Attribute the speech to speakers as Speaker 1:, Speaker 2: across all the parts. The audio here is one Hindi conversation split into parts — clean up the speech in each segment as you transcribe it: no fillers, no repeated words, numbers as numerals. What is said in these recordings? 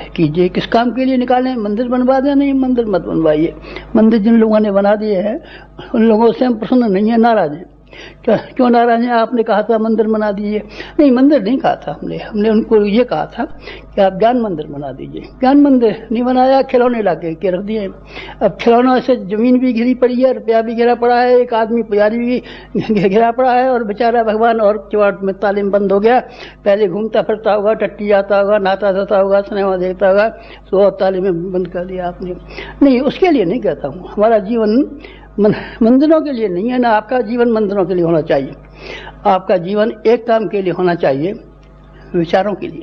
Speaker 1: कीजिए। किस काम के लिए निकालें? मंदिर बनवा दें? नहीं, मंदिर मत बनवाइए। मंदिर जिन लोगों ने बना दिए हैं उन लोगों से हम प्रसन्न नहीं है, नाराज हैं। क्यों नाराज हैं? आपने कहा था मंदिर बना दीजिए। नहीं, मंदिर नहीं कहा था हमने उनको ये कहा था कि आप ज्ञान मंदिर बना दीजिए। ज्ञान मंदिर नहीं बनाया, खिलौने ला के रख दिए। अब खिलौनों से जमीन भी घिरी पड़ी है, रुपया भी घिरा पड़ा है, एक आदमी पुजारी भी घिरा पड़ा है, और बेचारा भगवान और किवाड़ में तालीम बंद हो गया। पहले घूमता फिरता होगा, टट्टी जाता होगा, नहाता धोता होगा, सिनेमा देखता होगा, तो और तालीमें बंद कर दिया आपने। नहीं, उसके लिए नहीं कहता हूँ। हमारा जीवन मंदिरों के लिए नहीं है, ना आपका जीवन मंदिरों के लिए होना चाहिए। आपका जीवन एक काम के लिए होना चाहिए, विचारों के लिए,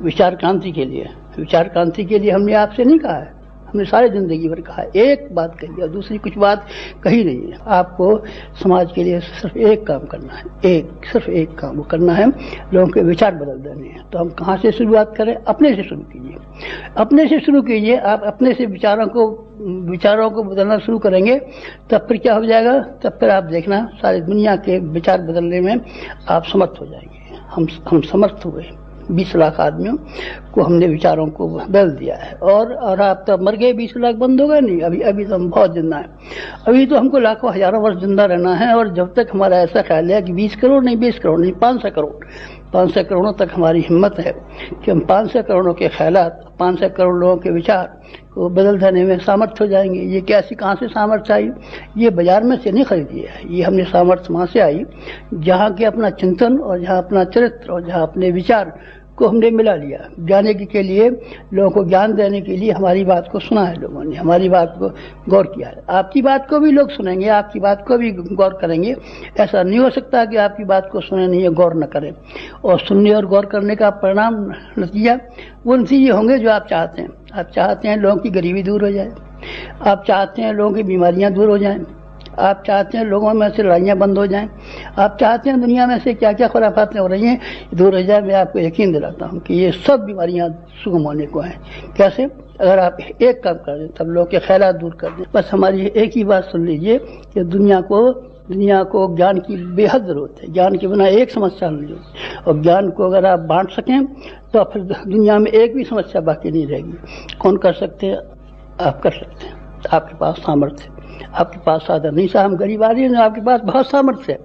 Speaker 1: विचार क्रांति के लिए। विचार क्रांति के लिए हमने आपसे नहीं कहा है, हमने सारी जिंदगी भर कहा है। एक बात कही और दूसरी कुछ बात कही नहीं है। आपको समाज के लिए सिर्फ एक काम करना है, सिर्फ एक काम वो करना है, लोगों के विचार बदल देने हैं। तो हम कहाँ से शुरुआत करें? अपने से शुरू कीजिए, अपने से शुरू कीजिए। आप अपने से विचारों को बदलना शुरू करेंगे, तब फिर क्या हो जाएगा? तब फिर आप देखना सारी दुनिया के विचार बदलने में आप समर्थ हो जाएंगे। हम समर्थ हुए। 20 लाख आदमियों को हमने विचारों को बदल दिया है। और आप तब मर गए, 20 लाख बंद हो गए? नहीं, अभी तो हम बहुत जिंदा हैं। अभी तो हमको लाखों हजारों वर्ष जिंदा रहना है। और जब तक हमारा ऐसा ख्याल है कि 20 करोड़ नहीं, 20 करोड़ नहीं, 500 करोड़ों तक हमारी हिम्मत है कि हम 500 करोड़ों के ख्यालात, 500 करोड़ लोगों के विचार को बदल देने में सामर्थ्य हो जाएंगे। ये कैसी, कहाँ से सामर्थ्य आई? ये बाजार में से नहीं खरीदी है, ये हमने सामर्थ्य वहाँ से आई जहाँ के अपना चिंतन और जहाँ अपना चरित्र और जहाँ अपने विचार को हमने मिला लिया। जाने के लिए, लोगों को ज्ञान देने के लिए हमारी बात को सुना है, लोगों ने हमारी बात को गौर किया है। आपकी बात को भी लोग सुनेंगे, आपकी बात को भी गौर करेंगे। ऐसा नहीं हो सकता कि आपकी बात को सुने नहीं है, गौर न करें। और सुनने और गौर करने का परिणाम, नतीजा, वो नतीजे होंगे जो आप चाहते हैं। आप चाहते हैं लोगों की गरीबी दूर हो जाए, आप चाहते हैं लोगों की बीमारियां दूर हो जाएं, आप चाहते हैं लोगों में से लड़ाइयाँ बंद हो जाएं, आप चाहते हैं दुनिया में से क्या क्या खुराफातें हो रही हैं दूर हो जाए। मैं आपको यकीन दिलाता हूँ कि ये सब बीमारियाँ सुगम होने को हैं। कैसे? अगर आप एक काम कर दें, तब लोग के ख्यालात दूर कर दें। बस हमारी एक ही बात सुन लीजिए कि दुनिया को ज्ञान की बेहद जरूरत है। ज्ञान के बिना एक समस्या नहीं होती, और ज्ञान को अगर आप बांट सकें तो फिर दुनिया में एक भी समस्या बाकी नहीं रहेगी। कौन कर सकते हैं? आप कर सकते हैं, आपके पास सामर्थ्य है, आपके पास साधन नहीं। साहब हम गरीब आदमी हैं, आपके पास बहुत सामर्थ्य है,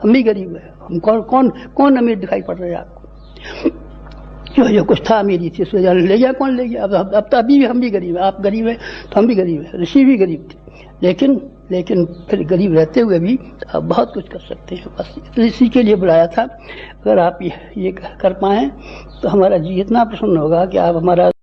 Speaker 1: हम भी गरीब है। हम कौन अमीर दिखाई पड़ रहे हैं आपको? जो कुछ था अमीरी थी, उसको ले गया, कौन ले गया? अब तो अभी भी हम भी गरीब है। आप गरीब है तो हम भी गरीब है, ऋषि भी गरीब थे, लेकिन फिर गरीब रहते हुए भी आप बहुत कुछ कर सकते हैं। बस इसी के लिए बुलाया था। अगर आप ये कर पाएँ तो हमारा जी इतना प्रसन्न होगा कि आप हमारा